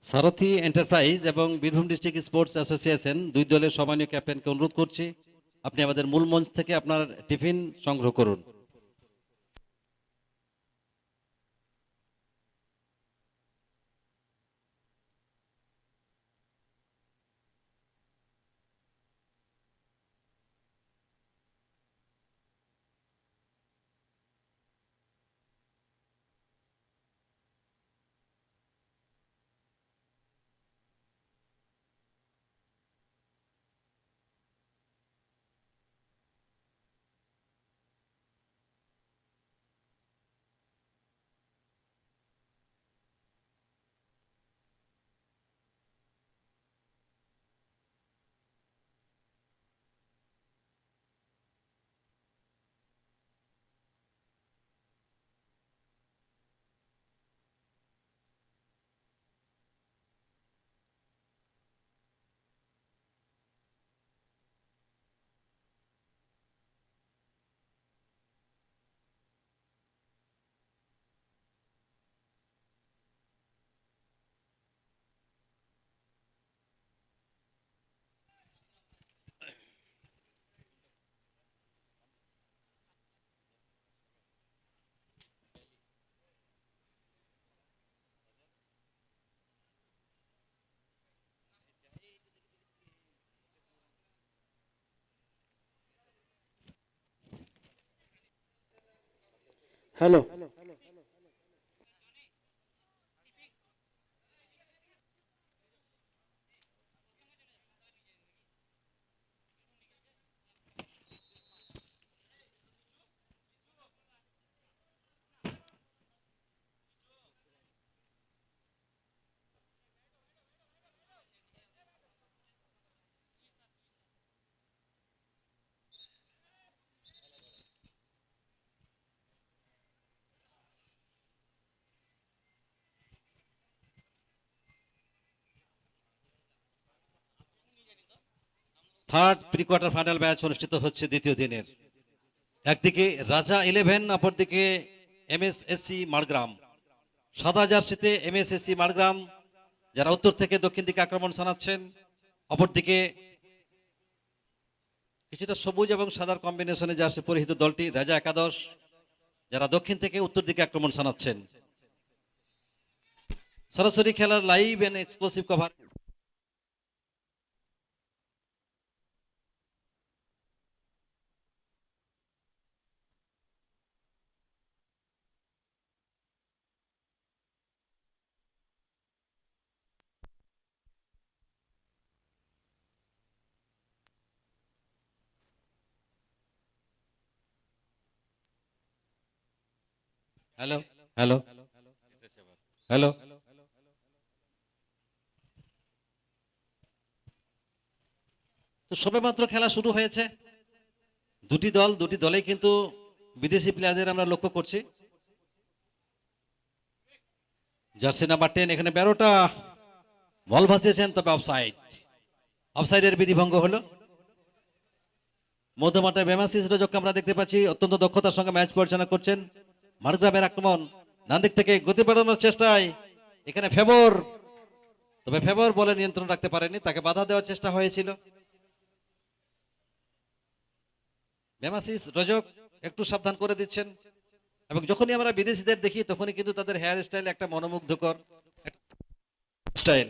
সারথি enterprise এবং Birbhum district sports association দুই দলের সম্মানীয় ক্যাপ্টেনকে অনুরোধ করছি আপনি আমাদের মূল মঞ্চ থেকে আপনার টিফিন সংগ্রহ করুন। Hello. Third pre quarter final match অনুষ্ঠিত হচ্ছে দ্বিতীয় দিনের। একদিকে রাজা 11, অপরদিকে এমএসএসসি মাড়গ্রাম। সাদা জার্সিতে এমএসএসসি মাড়গ্রাম, যারা উত্তর থেকে দক্ষিণ দিকে আক্রমণ শানাচ্ছেন। অপরদিকে কিছুটা সবুজ এবং সাদার কম্বিনেশনে জার্সি পরিহিত দলটি রাজা একাদশ, যারা দক্ষিণ থেকে উত্তর দিকে আক্রমণ শানাচ্ছেন। সরাসরি খেলার live and exclusive cover. Hello hello hello. তো সবেমাত্র খেলা শুরু হয়েছে। দুটি দলেই কিন্তু বিদেশি প্লেয়ারদের আমরা লক্ষ্য করছি। জার্সি নাম্বার 10 এখানে 12টা বল ভাসিয়েছেন, তবে অফসাইড। অফসাইডের বিধিভঙ্গ হলো। মধ্যমাঠে বেমাসিস রজককে আমরা দেখতে পাচ্ছি অত্যন্ত দক্ষতার সঙ্গে ম্যাচ পরিচালনা করছেন। মারগ্রামের আক্রমণ ডান দিক থেকে গতি বাড়ানোর চেষ্টায় এখানে ফেভর, তবে ফেভর বলে নিয়ন্ত্রণ রাখতে পারেনি, তাকে বাধা দেওয়ার চেষ্টা হয়েছিল। বেমাসিস রজক একটু সাবধান করে দিচ্ছেন। এবং যখনই আমরা বিদেশিদের দেখি তখনই কিন্তু তাদের হেয়ার স্টাইল একটা মনোমুগ্ধকর স্টাইল।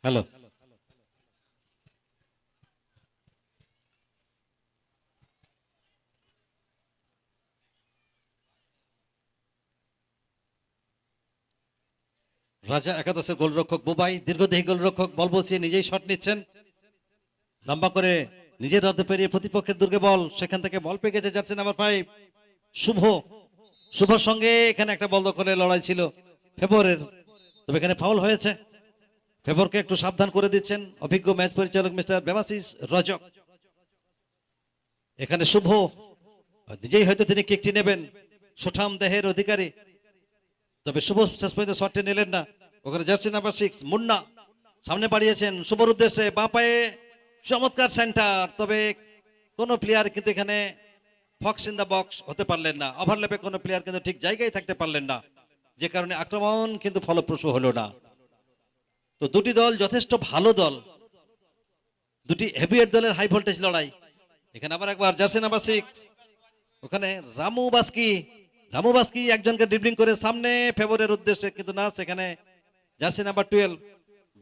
হ্যালো, রাজা একাদশের গোলরক্ষক বুবাই, দীর্ঘদেহী গোলরক্ষক, বল বসিয়ে নিজেই শট নিচ্ছেন, লম্বা করে নিজের রাতে পেরিয়ে প্রতিপক্ষের দুর্গে বল, সেখান থেকে বল পেয়ে গেছে জার্সি নাম্বার 5 শুভ। শুভর সঙ্গে এখানে একটা বল দখলের লড়াই ছিল ফেভরের, তবে এখানে ফাউল হয়েছে। ফেভরকে একটু সাবধান করে দিচ্ছেন অভিজ্ঞ ম্যাচ পরিচালক মিস্টার বেমাসিস রজক। এখানে শুভ নিজেই হয়তো তিনি কিকটি নেবেন, সুঠাম দেহের অধিকারী, তবে শুভ শেষ পর্যন্ত শটটি নিলেন না। ওখানে জার্সি নাম্বার 6 মুন্না সামনে বাড়িয়েছেন শুভর উদ্দেশ্যে, বাঁ পায়ে চমৎকার সেন্টার, তবে কোনো প্লেয়ার কিন্তু এখানে ফক্স ইন দা বক্স হতে পারলেন না, ওভারল্যাপে কোনো প্লেয়ার কিন্তু ঠিক জায়গায় থাকতে পারলেন না, যে কারণে আক্রমণ কিন্তু ফলপ্রসূ হলো না। তো দুটি দল যথেষ্ট ভালো দল, দুটি হেভিওয়েট দলের হাই ভোল্টেজ লড়াই। এখানে আবার একবার জার্সি নাম্বার 6, ওখানে রামু বাস্কি একজনকে ড্রিবলিং করে সামনে ফেভরের উদ্দেশ্যে, কিন্তু না, সেখানে জার্সি নাম্বার 12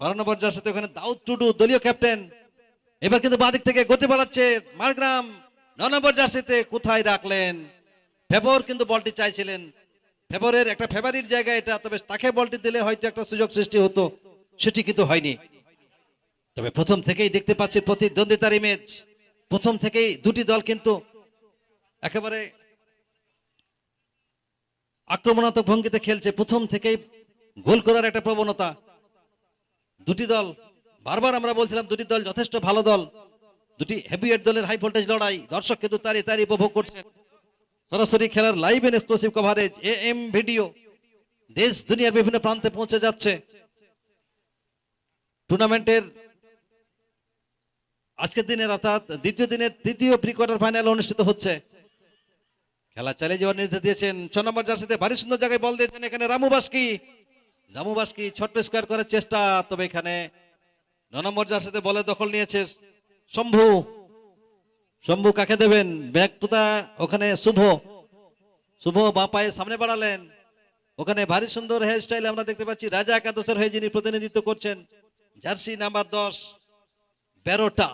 12 নম্বর জার্সিতে ওখানে দাউদ টুডু দলীয় ক্যাপ্টেন, এবার কিন্তু বাদিক থেকে গতি বাড়াচ্ছে মারগ্রাম 9 নম্বর জার্সিতে, কোথায় রাখলেন ফেভর, কিন্তু বলটি চাইছিলেন ফেভরের একটা ফেভারিট জায়গা এটা, তবে তাকে বলটি দিলে হয়তো একটা সুযোগ সৃষ্টি হতো, সেটি কিন্তু হয়নি। তবে প্রথম থেকেই দেখতে পাচ্ছি প্রতিদ্বন্দ্বিতার ইমেজ, প্রথম থেকেই দুটি দল কিন্তু একেবারে আক্রমণাত্মক ভঙ্গিতে খেলছে, প্রথম থেকেই গোল করার একটা প্রবণতা। দুটি দল, বারবার আমরা বলছিলাম দুটি দল যথেষ্ট ভালো দল, দুটি হেভিওয়েট দলের হাই ভোল্টেজ লড়াই, দর্শক কিন্তু তারই উপভোগ করছেন। সরাসরি খেলার live and exclusive coverage AM video দেশ দুনিয়ার বিভিন্ন প্রান্তে পৌঁছে যাচ্ছে। টুর্নামেন্টের আজকের দিনের অর্থাৎ দ্বিতীয় দিনের তৃতীয় প্রি কোয়ার্টার ফাইনাল অনুষ্ঠিত হচ্ছে। খেলা চালিয়ে যাওয়ার নির্দেশ দিয়েছেন 6 নম্বর জার্সিতে, ভারী সুন্দর জায়গায় বল দিয়েছেন এখানে রামু বাস্কি ছোট্ট স্কোয়ার করার চেষ্টা, তবে এখানে 9 নম্বর জার্সিতে বলে দখল নিয়েছে শম্ভু কাকে দেবেন, ব্যাক টু দা, ওখানে শুভ বাঁ পায়ে সামনে বাড়ালেন, ওখানে ভারী সুন্দর হেয়ার স্টাইল আমরা দেখতে পাচ্ছি রাজা একাদশের হয়ে যিনি প্রতিনিধিত্ব করছেন জার্সি নাম্বার 10 বেরোটা।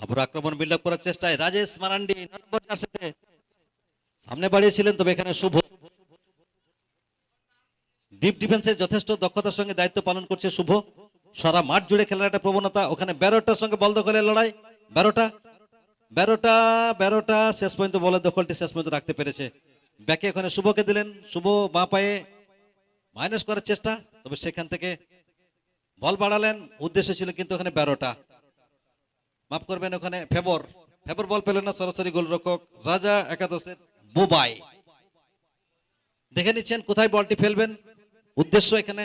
আবার আক্রমণ বিল্ড আপ করার চেষ্টায় রাজেশ মারান্ডি 9 নম্বর জার্সিতে সামনে বাড়িয়েছিলেন, তবে এখানে শুভ ডিপ ডিফেন্সে যথেষ্ট দক্ষতার সঙ্গে দায়িত্ব পালন করছে শুভ, সারা মাঠ জুড়ে খেলার একটা প্রবণতা। ওখানে বেরোটার সঙ্গে বল দখলের লড়াই, বেরোটা শেষ পর্যন্ত বলের দখলটি শেষ পর্যন্ত রাখতে পেরেছে। ব্যাকে ওখানে শুভকে দিলেন, শুভ বাঁ পায়ে মাইনাস করার চেষ্টা, তবে সেখান থেকে বল বাড়ালেন, উদ্দেশ্য ছিল কিন্তু ওখানে বেরোটা, মাফ করবেন, ওখানে ফেভর বল পেলেন না, সরাসরি গোলরক্ষক রাজা একাদশের বুবাই দেখে নিচ্ছেন কোথায় বলটি ফেলবেন, উদ্দেশ্য এখানে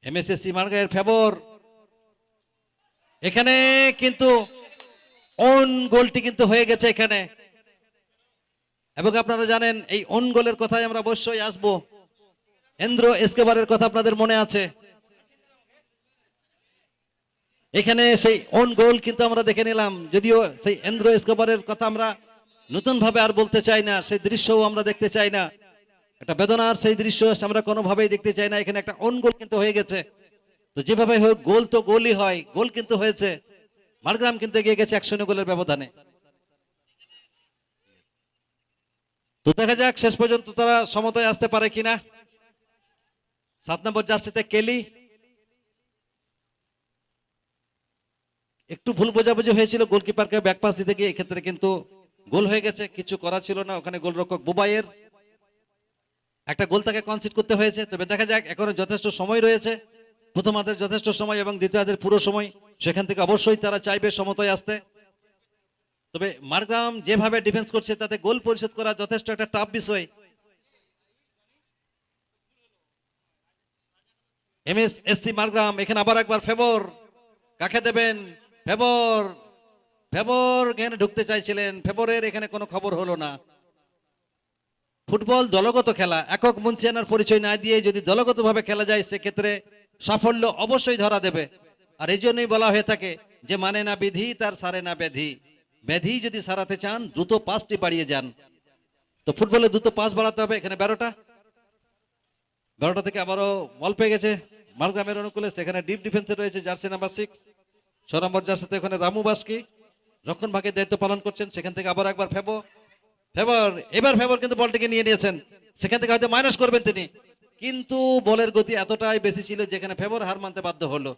MSSC মার্গায়ের ফেভর। এখানে কিন্তু অন গোলটি কিন্তু হয়ে গেছে এখানে, এবং আপনারা জানেন এই অন গোলের কথাই আমরা অবশ্যই আসবো। এন্দ্রো এসকেবারের কথা আপনাদের মনে আছে, এখানে সেই অন গোল কিন্তু আমরা দেখে নিলাম, যদিও সেই এন্দ্রো এসকেবারের কথা আমরা নতুন ভাবে আর বলতে চাই না, সেই দৃশ্যও আমরা দেখতে চাই না, একটা বেদনার সেই দৃশ্য আমরা কোনোভাবেই দেখতে চাই না। এখানে একটা অন গোল কিন্তু হয়ে গেছে, তো যেভাবে হোক গোল তো গোলই হয়, গোল কিন্তু হয়েছে, মারগ্রাম কিন্তু এগিয়ে গেছে 1-0 গোলের ব্যবধানে। তো দেখা যাক শেষ পর্যন্ত তারা সমতায় আসতে পারে কিনা। 7 নম্বর জার্সিতে কেলি, একটু ভুল বোঝাবুঝি হয়েছিল গোলকিপারকে ব্যাক পাস দিতে গিয়ে, এক্ষেত্রে কিন্তু গোল হয়ে গেছে, কিছু করা ছিল না। ওখানে গোলরক্ষক বুবাইয়ের একটা গোল তাকে কনসিড করতে হয়েছে, তবে দেখা যাক এখনো যথেষ্ট সময় রয়েছে, প্রথমার্ধের যথেষ্ট সময় এবং দ্বিতীয়ার্ধের পুরো সময়, সেখান থেকে অবশ্যই তারা চাইবে সমতায় আসতে। তবে মারগ্রাম যেভাবে ডিফেন্স করছে তাতে গোল পরিশোধ করা যথেষ্ট একটা টাফ বিষয়। MSSC মারগ্রাম, এখানে আবার একবার ফেভর, কাকে দেবেন, ফেভর এখানে ঢুকতে চাইছিলেন, ফেভরের এখানে কোনো খবর হলো না। ফুটবল দলগত খেলা, একক মুন্সিয়ানার পরিচয় না দিয়ে যদি দলগতভাবে খেলা যায় সেক্ষেত্রে সাফল্য অবশ্যই ধরা দেবে। আর এই জন্যই বলা হয়ে থাকে যে মানে না বিধি তার সারে না ব্যাধি, ব্যাধি যদি সারাতে চান দ্রুত পাসটি বাড়িয়ে যান। তো ফুটবলে দ্রুত পাস বাড়াতে হবে। এখানে 12টা থেকে আবারও বল পেয়ে গেছে মারগ্রামের অনুকূলে। সেখানে ডিপ ডিফেন্সে রয়েছে জার্সি নাম্বার 6 6 নম্বর জার্সিতে ওখানে রামু বাস্কি রক্ষণ ভাগের দায়িত্ব পালন করছেন। সেখান থেকে আবার একবার এবার ফেবর কিন্তু বলটিকে নিয়ে নিয়েছেন। সেখান থেকে হয়তো মাইনাস করবেন তিনি, কিন্তু বলের গতি এতটাই বেশি ছিল যেখানে ফেবর হার মানতে বাধ্য হলো।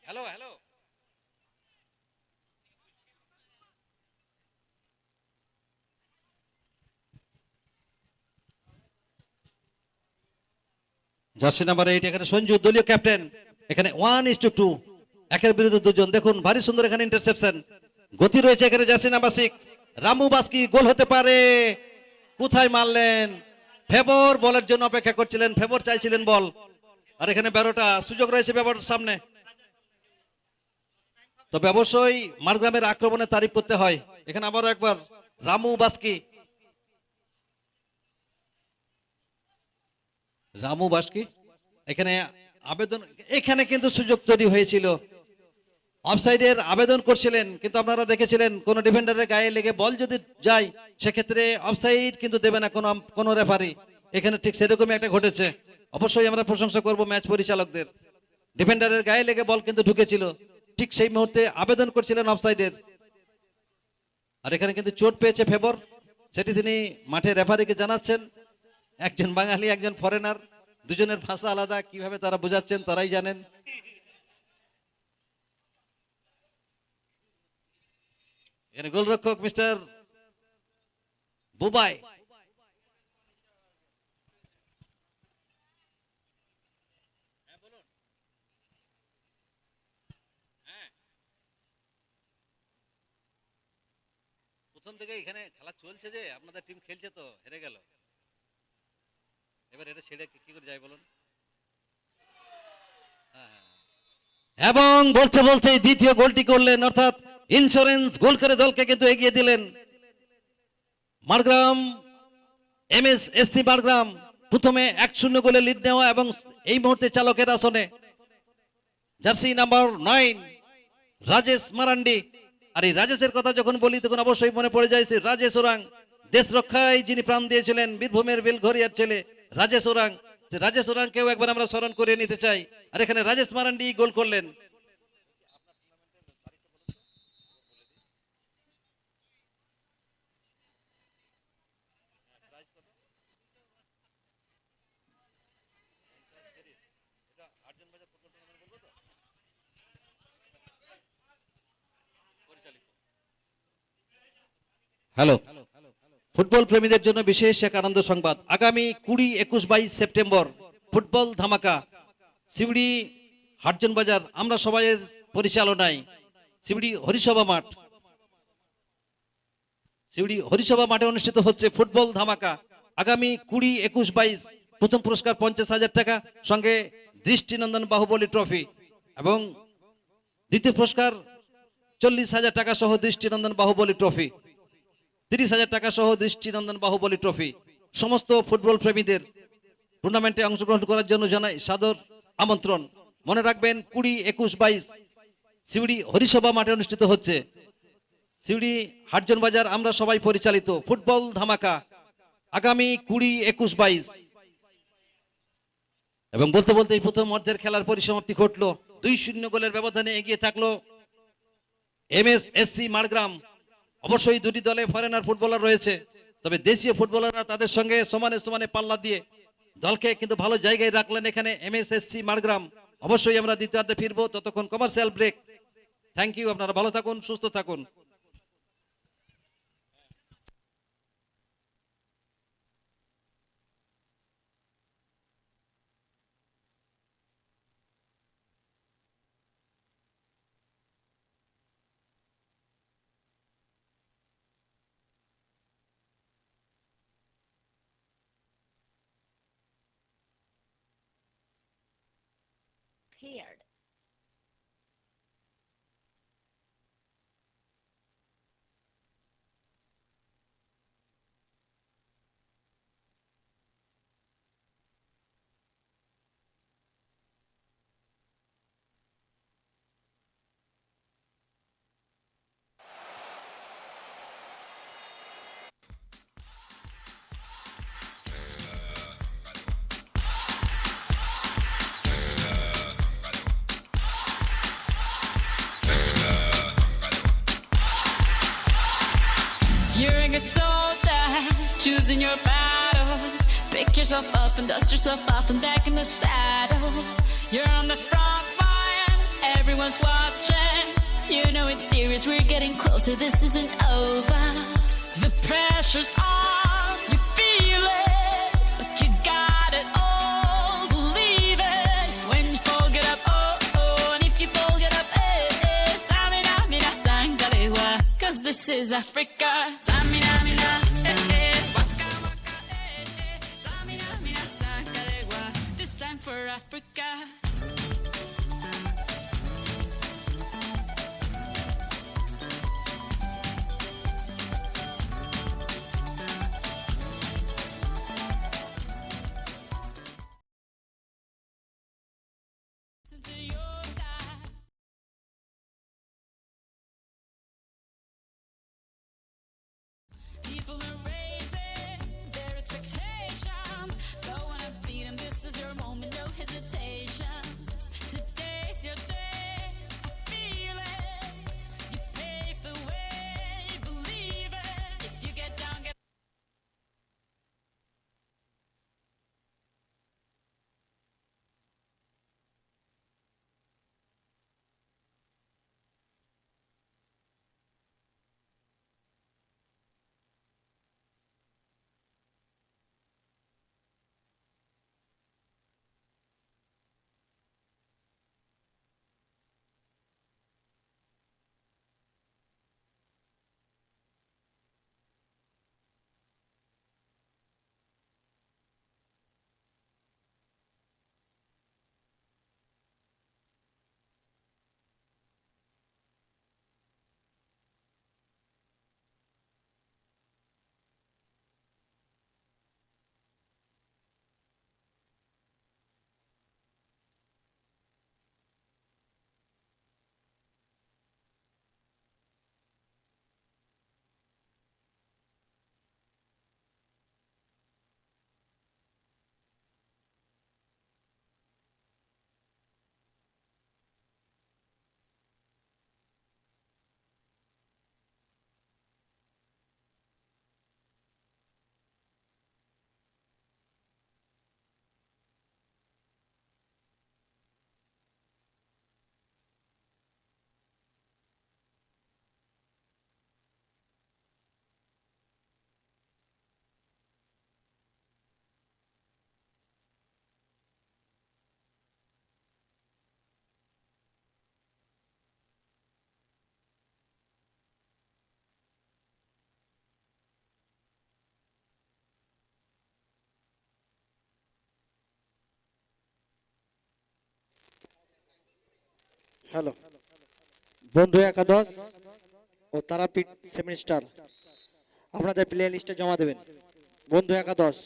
হ্যালো হ্যালো জার্সি নাম্বার 8 এখানে সঞ্জু দলীয় ক্যাপ্টেন। এখানে 1:2 একের বিরুদ্ধে দুজন। দেখুন ভারী সুন্দর এখানে ইন্টারসেপশন, গতি রয়েছে এখানে জার্সি নাম্বার 6 রামু বাস্কি। গোল হতে পারে, কোথায় মারলেন? ফেবর বলের জন্য অপেক্ষা করছিলেন, ফেবর চাইছিলেন বল। আর এখানে 12টা সুযোগ রয়েছে ফেবরের সামনে। তবে অবশ্যই মারগ্রামের আক্রমণে তারিফ করতে হয়। এখানে আবারও একবার রামু বাস্কি এখানে আবেদন, এখানে কিন্তু সুযোগ তৈরি হয়েছিল। অফসাইডের আবেদন করছিলেন, কিন্তু আপনারা দেখেছিলেন কোন ডিফেন্ডারের গায়ে লেগে বল যদি যায় সেক্ষেত্রে অফসাইড কিন্তু দেবে না কোন রেফারি। এখানে ঠিক সেরকমই একটা ঘটেছে। অবশ্যই আমরা প্রশংসা করব ম্যাচ পরিচালকদের। ডিফেন্ডারের গায়ে লেগে বল কিন্তু ঢুকেছিল, ঠিক সেই মুহূর্তে আবেদন করছিলেন অফসাইডের। আর এখানে কিন্তু চোট পেয়েছে ফেবর, সেটি তিনি মাঠে রেফারিকে জানাচ্ছেন। একজন বাঙালি একজন ফরেনার, দুজনের ভাষা আলাদা, কিভাবে তারা বোঝাচ্ছেন তারাই জানেন। এখানে গোলরক্ষক মিস্টার বুবাই। প্রথম থেকে এখানে খেলা চলছে, যে আপনাদের টিম খেলছে তো হেরে গেল। এবার এটা ছেড়ে কি করে যায় বলুন? এবং বলতে বলতে দ্বিতীয় গোলটি করলেন, অর্থাৎ ইন্স্যুরেন্স গোল করে দলকে কিন্তু এগিয়ে দিলেন। মারগ্রাম এমএসএসসি মারগ্রাম প্রথমে 1-0 গোলে লিড নেওয়া, এবং এই মুহূর্তে চালকের আসনে জার্সি নাম্বার 9 রাজেশ মারান্ডি। আর এই রাজেশের কথা যখন বলি তখন অবশ্যই মনে পড়ে যায় সে রাজেশ ওরাং, দেশ রক্ষায় যিনি প্রাণ দিয়েছিলেন, বীরভূমের বেলঘরিয়ার ছেলে রাজেশ ওরাং। রাজেশ ওরাংকেও একবার আমরা স্মরণ করে নিতে চাই। আর এখানে রাজেশ মারান্ডি গোল করলেন। হ্যালো, ফুটবল প্রেমীদের জন্য বিশেষ এক আনন্দ সংবাদ। আগামী 20, 21, 22 সেপ্টেম্বর ফুটবল ধামাকা শিউড়ি হাটজন বাজার আমরা সবাইয়ের পরিচালনায় শিউড়ি হরিসভা মাঠে অনুষ্ঠিত হচ্ছে ফুটবল ধামাকা। আগামী 20, 21, 22 প্রথম পুরস্কার 50,000 টাকা, সঙ্গে দৃষ্টিনন্দন বাহুবলী ট্রফি, এবং দ্বিতীয় পুরস্কার 40,000 টাকা সহ দৃষ্টিনন্দন বাহুবলী ট্রফি, 30,000 টাকা সহ দৃষ্টিনন্দন বাহুবলী ট্রফি। সমস্ত ফুটবল প্রেমীদের টুর্নামেন্টে অংশগ্রহণ করার জন্য জানাই সাদর আমন্ত্রণ। মনে রাখবেন 20, 21, 22 শিউড়ি হরিসভা মাঠে অনুষ্ঠিত হচ্ছে। শিউড়ি হাটজন বাজার আমরা সবাই পরিচালিত ফুটবল ধামাকা আগামী 20, 21, 22। এবং বলতে বলতে এই প্রথম অর্ধের খেলার পরিসমাপ্তি ঘটলো। 2-0 গোলের ব্যবধানে এগিয়ে থাকলো এমএসএসসি মাড়গ্রাম। অবশ্যই দুটি দলে ফরেনার ফুটবলার রয়েছে, তবে দেশীয় ফুটবলাররা তাদের সঙ্গে সমানে সমানে পাল্লা দিয়ে দলকে কিন্তু ভালো জায়গায় রাখলেন এখানে এমএসএসসি মাড়গ্রাম। অবশ্যই আমরা দ্বিতীয়ার্ধে ফিরবো, ততক্ষণ কমার্শিয়াল ব্রেক। থ্যাংক ইউ, আপনারা ভালো থাকুন, সুস্থ থাকুন। Paired. You're a good soldier, choosing your battle. Pick yourself up and dust yourself off and back in the saddle. You're on the front line, everyone's watching. You know it's serious, we're getting closer, this isn't over. The pressure's on, you feel it, but you got it all, believe it. When you fall, get up, oh, oh, and if you fall, get up, eh, eh. Tamina, mina, sangalewa, 'cause this is Africa. Tamina, mina, eh, eh, waka, waka, eh, eh. Tamina, mina, sangalewa, this time for Africa. Listen to your God. People are raising their expectations. Go on and feed them. This is your moment, no hesitation. Today's your day. I feel it. You pave the way. Believe it. If you get down, get. Hello বন্ধু একাদশ ও Tarapith semester আপনাদের play লিস্টে জমা দেবেন। বন্ধু একাদশ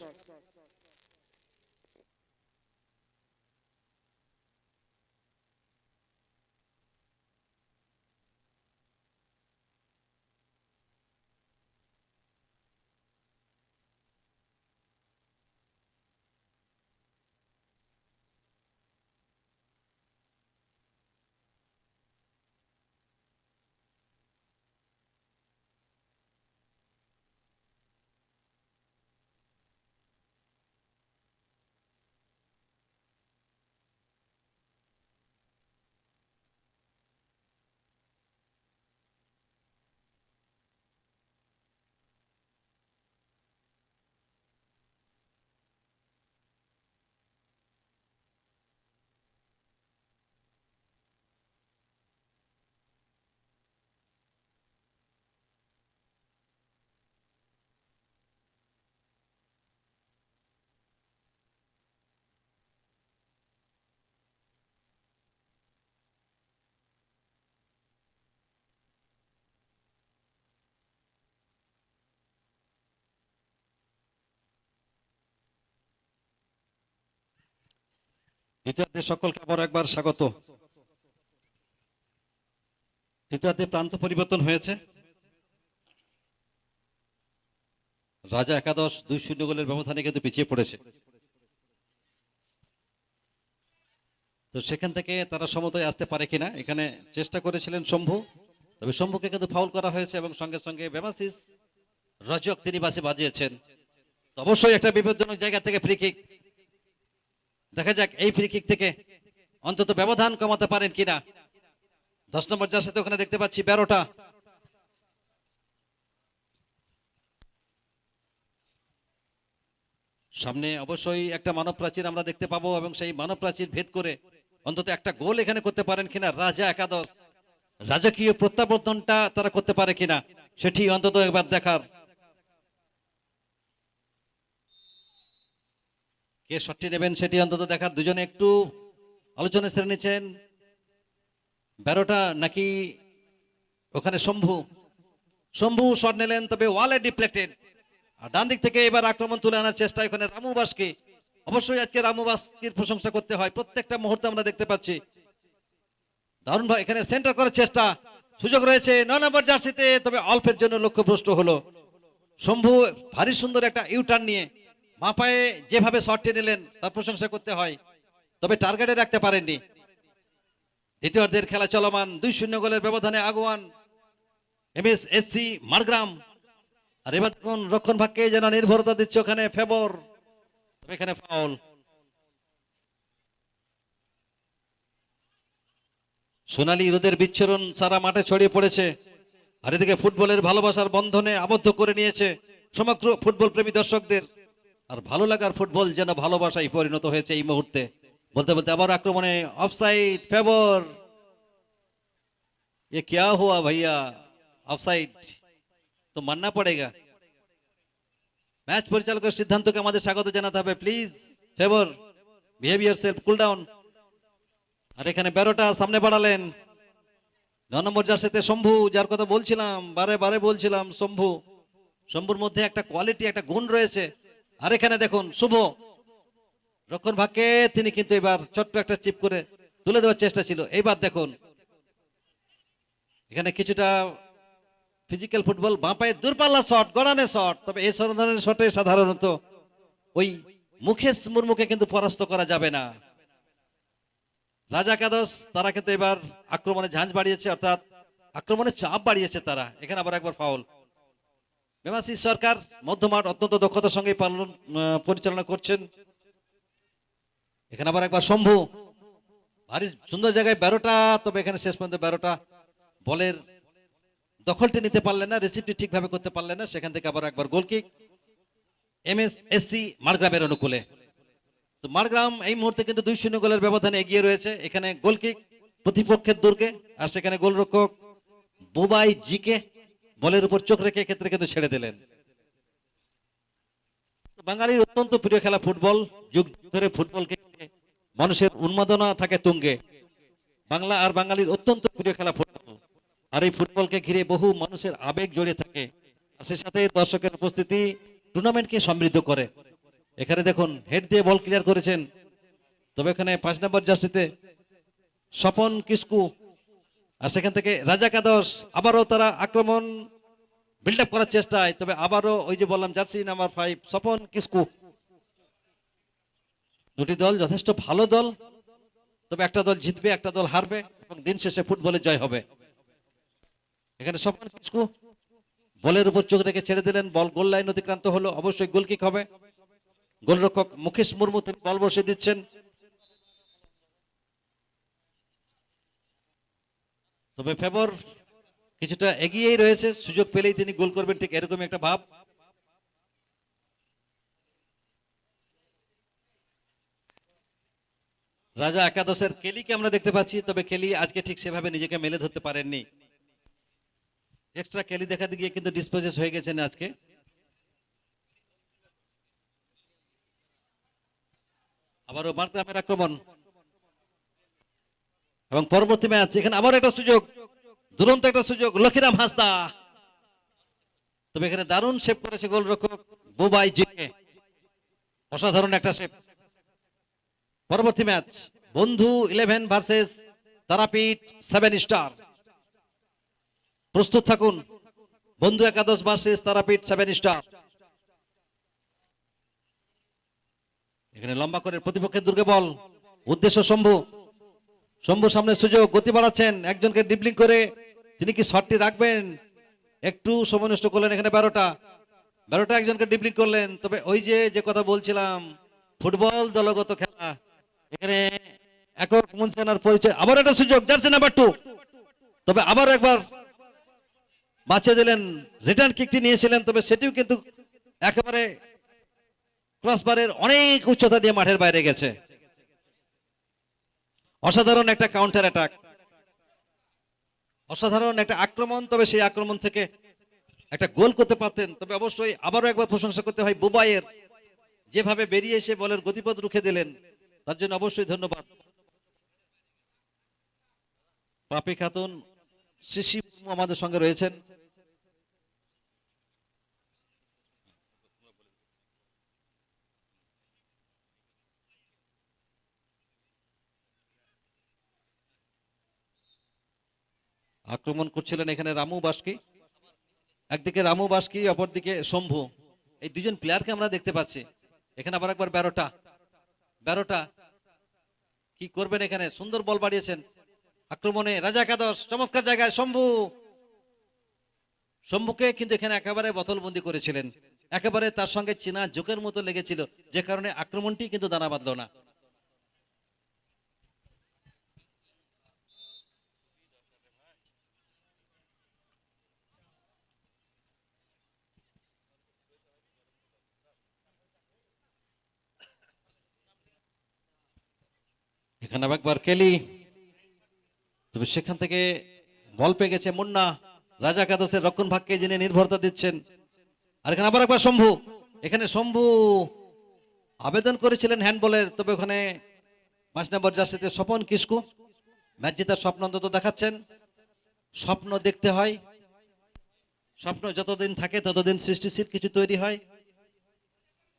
দ্বিতীয়ার্ধে সকলকে আবার একবার স্বাগত। দ্বিতীয়ার্ধে প্রান্ত পরিবর্তন হয়েছে। রাজা একাদশ 2-0 গোলের ব্যবধানে কিন্তু পিছিয়ে পড়েছে। তো সেখান থেকে তারা সমতায় আসতে পারে কিনা এখানে চেষ্টা করেছিলেন শম্ভু, তবে শম্ভুকে কিন্তু ফাউল করা হয়েছে এবং সঙ্গে সঙ্গে বেমাসিস রজক তিনি বাসে বাজিয়েছেন। তো অবশ্যই একটা বিপজ্জনক জায়গা থেকে ফ্রি কিক। দেখা যাক এই ফ্রি কিক থেকে অন্তত ব্যবধান কমাতে পারেন কিনা। 10 নম্বর জার্সিতে ওখানে দেখতে পাচ্ছি 12টা। সামনে অবশ্যই একটা মানব প্রাচীর আমরা দেখতে পাবো এবং সেই মানব প্রাচীর ভেদ করে অন্তত একটা গোল এখানে করতে পারেন কিনা রাজা একাদশ। রাজকীয় প্রত্যাবর্তনটা তারা করতে পারে কিনা সেটি অন্তত একবার দেখার। কে শটটি নেবেন সেটি অন্তত দেখার। দুজনে একটু আলোচনা সেরে নিচ্ছেন। 12টা নাকি ওখানে শম্ভু শট নিলেন, তবে ওয়ালে ডিফ্লেক্টেড। আর ডান দিক থেকে এবার আক্রমণ তুলে আনার চেষ্টা এখানে রামু বাসকে। অবশ্যই আজকে রামু বাসকির প্রশংসা করতে হয়, প্রত্যেকটা মুহূর্তে আমরা দেখতে পাচ্ছি দারুণ ভাই এখানে সেন্টার করার চেষ্টা। সুযোগ রয়েছে 9 নম্বর জার্সিতে, তবে অল্পের জন্য লক্ষ্যভ্রষ্ট হলো। শম্ভু ভারী সুন্দর একটা ইউটার্ন নিয়ে মা পায়ে যেভাবে শটটি নিলেন তার প্রশংসা করতে হয়, তবে টার্গেটে রাখতে পারেননি। দ্বিতীয়ার্ধের খেলা চলমান, 2-0 গোলের ব্যবধানে আগুয়ান এমএসএসসি মারগ্রাম। আর এবার দেখুন রক্ষণ ভাগকে যেন নির্ভরতা দিচ্ছে ওখানে ফেবর, তবে এখানে ফাউল। সোনালী রোদের বিচ্ছরণ সারা মাঠে ছড়িয়ে পড়েছে, আর এদিকে ফুটবলের ভালোবাসার বন্ধনে আবদ্ধ করে নিয়েছে সমগ্র ফুটবল প্রেমী দর্শকদের। আর ভালো লাগার ফুটবল যেন ভালোবাসায় পরিণত হয়েছে এই মুহূর্তে। বলতে বলতে আবার আক্রমণে অফসাইড ফেবর। ये क्या हुआ भैया, অফসাইড তো মাননা পড়েগা। ম্যাচ পরিচালকের সিদ্ধান্তকে আমাদের স্বাগত জানাতে হবে। Please favour behave yourself, cool down. আর এখানে 12টা সামনে বাড়ালেন 9 নম্বর জার্সিতে শম্ভু, যার কথা বলছিলাম বারে বারে বলছিলাম। শম্ভুর মধ্যে একটা কোয়ালিটি, একটা গুণ রয়েছে। আর এখানে দেখুন শুভ রক্ষণ ভাগকে তিনি কিন্তু এবার ছোট্ট একটা চিপ করে তুলে দেওয়ার চেষ্টা ছিল। এইবার দেখুন এখানে কিছুটা ফিজিক্যাল ফুটবল, বাঁ পায়ের দূরপাল্লা শট, গড়ানে শট। তবে এই ধরনের শটে সাধারণত ওই মুকেশ মুর্মুকে কিন্তু পরাস্ত করা যাবে না। রাজা একাদশ তারা কিন্তু এবার আক্রমণে ঝাঁঝ বাড়িয়েছে, অর্থাৎ আক্রমণে চাপ বাড়িয়েছে তারা। এখানে আবার একবার ফাউল। বেমাসিস সরকার মধ্যমাঠ অত্যন্ত দক্ষতার সঙ্গে পরিচালনা করছেন। এখানে আবার একবার শম্ভু ভারী সুন্দর জায়গায় 12টা, তবে এখানে শেষ পর্যন্ত 12টা বলের দখলটি নিতে পারলেন না, রিসিভটি ঠিকভাবে করতে পারলেন না। সেখান থেকে আবার একবার গোলকিক এমএসএসসি মারগ্রামের অনুকূলে। তো মারগ্রাম এই মুহূর্তে কিন্তু 2-0 গোলের ব্যবধানে এগিয়ে রয়েছে। এখানে গোলকিক প্রতিপক্ষের দুর্গে, আর সেখানে গোলরক্ষক বুবাই জিকে বলের উপর চোখ রেখে ক্ষেত্রে কিন্তু ছেড়ে দিলেন। বাঙালির অত্যন্ত প্রিয় খেলা ফুটবল। যুগ ধরে ফুটবলকে মানুষের উন্মাদনা থাকে তুঙ্গে। বাংলা আর বাঙালির অত্যন্ত প্রিয় খেলা ফুটবল, আর এই ফুটবলকে ঘিরে বহু মানুষের আবেগ জড়িয়ে থাকে। আর সে সাথে দর্শকের উপস্থিতি টুর্নামেন্টকে সমৃদ্ধ করে। এখানে দেখুন হেড দিয়ে বল ক্লিয়ার করেছেন, তবে এখানে 5 নম্বর জার্সিতে স্বপন কিসকু। আর সেখান থেকে রাজা একাদশ আবারও তারা আক্রমণ বিল্ড আপ করার চেষ্টায়, তবে আবারও ওই যে বললাম জার্সি নাম্বার 5 স্বপন কিসকু। দুটি দল যথেষ্ট ভালো দল, তবে একটা দল জিতবে, একটা দল হারবে এবং দিন শেষে ফুটবলে জয় হবে। এখানে স্বপন কিসকু বলের উপর চোখ রেখে ছেড়ে দিলেন, বল গোল লাইন অতিক্রান্ত হলো। অবশ্যই গোলকিক হবে। গোলরক্ষক মুকেশ মুর্মু তিনি বল বসিয়ে দিচ্ছেন। তবে ফেবর কিছুটা এগিয়েই রয়েছে, সুযোগ পেলেই তিনি গোল করবেন, ঠিক এরকমই একটা ভাব। রাজা একাদশের কেলিকে আমরা দেখতে পাচ্ছি, তবে কেলি আজকে ঠিক সেভাবে নিজেকে মেলে ধরতে পারেননি। এক্সট্রা কেলি দেখাতে গিয়ে কিন্তু ডিসপোজেস হয়ে গেছেন আজকে। আবারও মারগ্রামের আক্রমণ এবং পরবর্তী ম্যাচ। এখানে আবার একটা সুযোগ, দুরন্ত একটা সুযোগ, লক্ষীরাম হাসদা। তবে এখানে দারুণ সেভ করেছে গোলরক্ষক বুবাই জিকে, অসাধারণ একটা সেভ। পরবর্তী ম্যাচ বন্ধু 11 ভার্সেস তারাপীঠ 7 স্টার। প্রস্তুত থাকুন। বন্ধু একাদশ ভার্সেস তারাপীঠ 7 স্টার। এখানে লম্বা করে প্রতিপক্ষের দুর্গে বল, উদ্দেশ্য শম্ভু। শম্ভু সামনে সুযোগ, গতি বাড়াচ্ছেন, একজনকে ড্রিবলিং করে তিনি কি শটটি রাখবেন? একটু সময় নষ্ট করলেন এখানে 12টা একজনকে ড্রিবলিং করলেন। তবে ওই যে কথা বলছিলাম, ফুটবল দলগত খেলা, এখানে একক মুনসানার পরিচয়। আবার একটা সুযোগ, জার্সি নাম্বার 2, তবে আবার একবার বাঁচিয়ে দিলেন। রিটার্ন কিকটি নিয়েছিলেন, তবে সেটিও কিন্তু একেবারে ক্রসবারের অনেক উচ্চতা দিয়ে মাঠের বাইরে গেছে। অসাধারণ একটা কাউন্টার অ্যাটাক, অসাধারণ একটা আক্রমণ। তবে সেই আক্রমণ থেকে একটা গোল করতে পারতেন। তবে অবশ্যই আবারও একবার প্রশংসা করতে হয় বুবাইয়ের, যেভাবে বেরিয়ে এসে বলের গতিপথ রুখে দিলেন, তার জন্য অবশ্যই ধন্যবাদ। পাপি খাতুন, শিশি আমাদের সঙ্গে রয়েছেন। আক্রমণ করছিলেন এখানে রামু বাস্কি, একদিকে রামু বাস্কি, অপরদিকে শম্ভু। এই দুজন প্লেয়ারকে আমরা দেখতে পাচ্ছি। এখানে আবার একবার 12টা কি করবেন? এখানে সুন্দর বল বাড়িয়েছেন আক্রমণে রাজা একাদশ। চমৎকার জায়গায় শম্ভুকে কিন্তু এখানে একেবারে বোতলবন্দি করেছিলেন, একেবারে তার সঙ্গে চীনা জোকের মতো লেগেছিল, যে কারণে আক্রমণটি কিন্তু দানা বাঁধল না। এখানে একবার কেলি, তবে সেখান থেকে বল পেয়ে গেছে মুন্না। রাজা একাদশের রক্ষণ ভাগকে যিনি নির্ভরতা দিচ্ছেন। আর এখানে আবার একবার শম্ভু, এখানে শম্ভু আবেদন করেছিলেন হ্যান্ডবলের, তবে ওখানে 5 নম্বর জার্সিতে স্বপন কিসকু ম্যাচ জেতার স্বপ্ন অন্তত দেখাচ্ছেন। স্বপ্ন দেখতে হয়, স্বপ্ন যতদিন থাকে ততদিন সৃষ্টিশীল কিছু তৈরি হয়।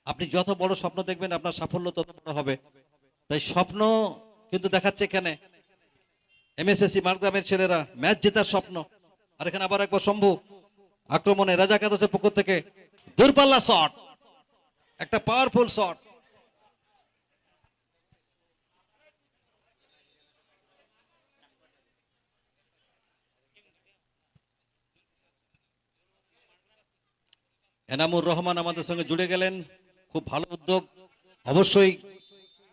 আপনি যত বড় স্বপ্ন দেখবেন আপনার সাফল্য তত বড় হবে। তাই স্বপ্ন কিন্তু দেখাচ্ছে এখানে এমএসএসসি মারগ্রামের ছেলেরা, ম্যাচ জেতার স্বপ্ন। আর এখানে আবার একবার শম্ভু আক্রমণে রাজা একাদশের পক্ষ থেকে দূরপাল্লা শট, একটা পাওয়ারফুল শট। এনামুর রহমান আমাদের সঙ্গে জুড়ে গেলেন, খুব ভালো উদ্যোগ। অবশ্যই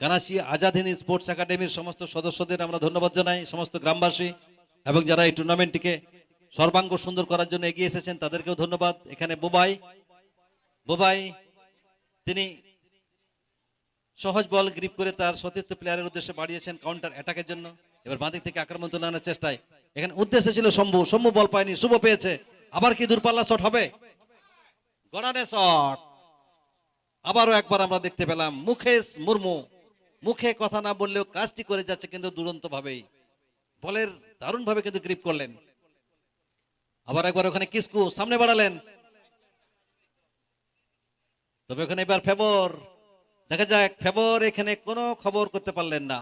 কানাসি আজাদ হিন্দ স্পোর্টস একাডেমির সমস্ত সদস্যদের আমরা ধন্যবাদ জানাই, সমস্ত গ্রামবাসী এবং যারা এই টুর্নামেন্টটিকে সর্বাঙ্গ সুন্দর করার জন্য এগিয়ে এসেছেন তাদেরকেও ধন্যবাদ। এখানে বোবাই তিনি সহজ বল গ্রিপ করে তার সতীর্থ প্লেয়ারের উদ্দেশ্যে বাড়িয়েছেন কাউন্টার অ্যাটাকের জন্য। এবার বাঁ দিক থেকে আক্রমণ তুলে আনার চেষ্টায়, এখানে উদ্দেশ্য ছিল শম্ভু বল পায়নি, শুভ পেয়েছে। আবার কি দূরপাল্লা শট হবে? গড়ানে শট। আবারও একবার আমরা দেখতে পেলাম মুকেশ মুর্মু, মুখে কথা না বললেও কাজটি করে যাচ্ছে কিন্তু দুরন্ত ভাবেই, বলের দারুণ ভাবে কিন্তু গ্রিপ করলেন। আবার একবার ওখানে কিসকু সামনে বাড়ালেন, তবে ওখানে এবার ফেবর, দেখা যাক ফেবর এখানে কোনো খবর করতে পারলেন না।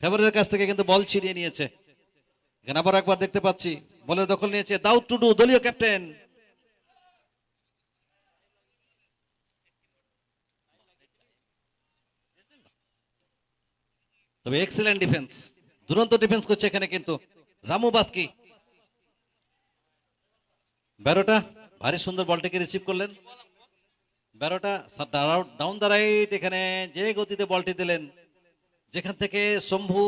ফেবরের কাছ থেকে কিন্তু বল ছিনিয়ে নিয়েছে। এখানে আবার একবার দেখতে পাচ্ছি বলের দখল নিয়েছে দাউদ টুডু, দলীয় ক্যাপ্টেন। তবে এক্সেলেন্ট ডিফেন্স, দুরন্ত ডিফেন্স করছে এখানে কিন্তু রামু বাস্কি। 12টা ভারী সুন্দর বলটাকে রিসিভ করলেন। 12টা ডাউন দ্য রাইট, এখানে যে গতিতে বলটি দিলেন, যেখান থেকে শম্ভু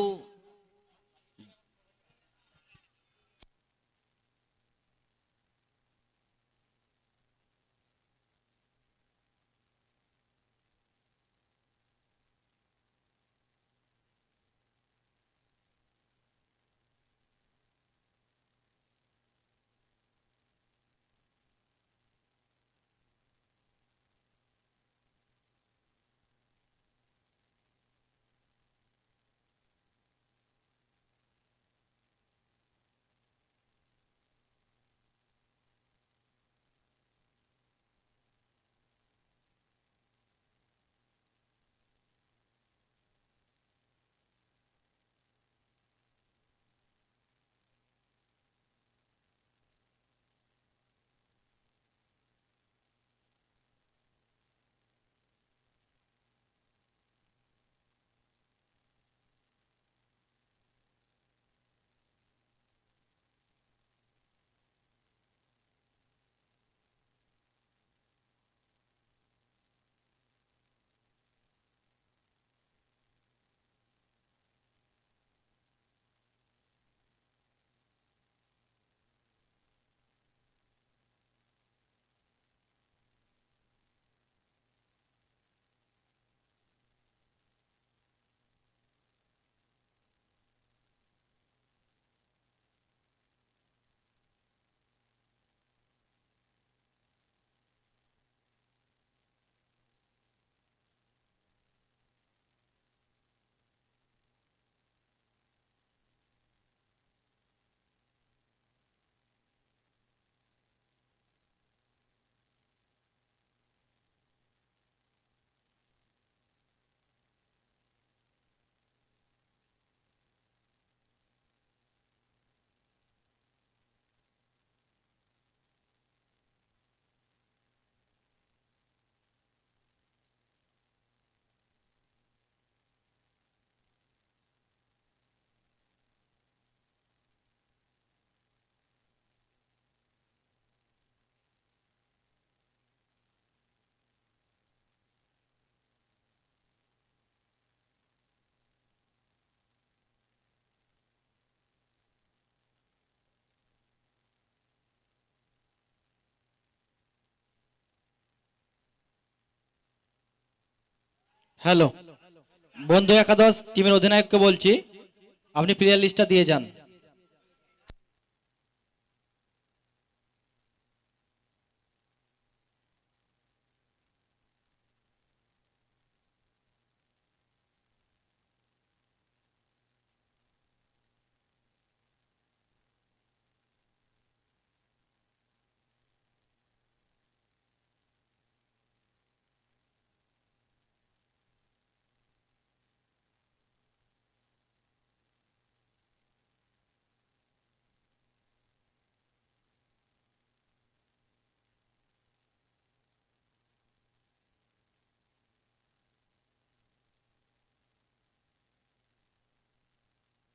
হ্যালো, বন্ধু একাদশ টিমের অধিনায়ককে বলছি, আপনি প্লেয়ার লিস্টটা দিয়ে যান।